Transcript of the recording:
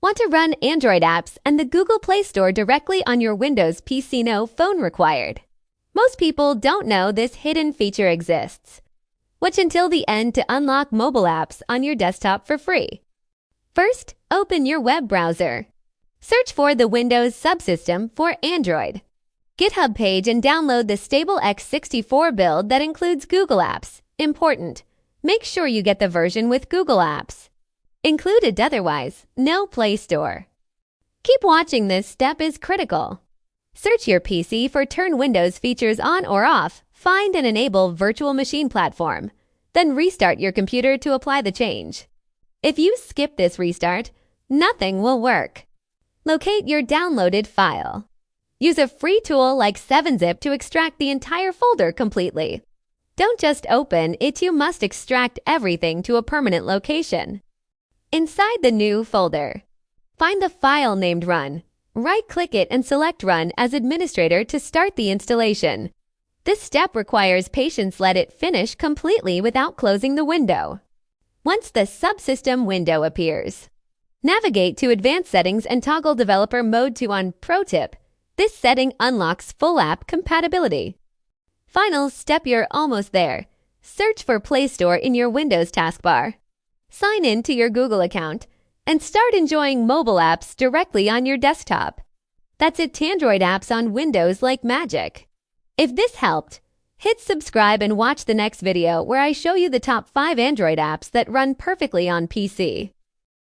Want to run Android apps and the Google Play Store directly on your Windows PC? No phone required. Most people don't know this hidden feature exists. Watch until the end to unlock mobile apps on your desktop for free. First, open your web browser. Search for the Windows Subsystem for Android. GitHub page and download the stable x64 build that includes Google Apps. Important. Make sure you get the version with Google Apps. Included otherwise, no Play Store. Keep watching, this step is critical. Search your PC for Turn Windows features on or off, find and enable Virtual Machine Platform. Then restart your computer to apply the change. If you skip this restart, nothing will work. Locate your downloaded file. Use a free tool like 7-zip to extract the entire folder completely. Don't just open it, you must extract everything to a permanent location. Inside the new folder, find the file named Run. Right-click it and select Run as administrator to start the installation. This step requires patience. Let it finish completely without closing the window. Once the Subsystem window appears, navigate to Advanced Settings and toggle Developer Mode to On. Pro tip: this setting unlocks full app compatibility. Final step, you're almost there. Search for Play Store in your Windows taskbar. Sign in to your Google account and start enjoying mobile apps directly on your desktop. That's it, Android apps on Windows like magic. If this helped, hit subscribe and watch the next video where I show you the top 5 Android apps that run perfectly on PC.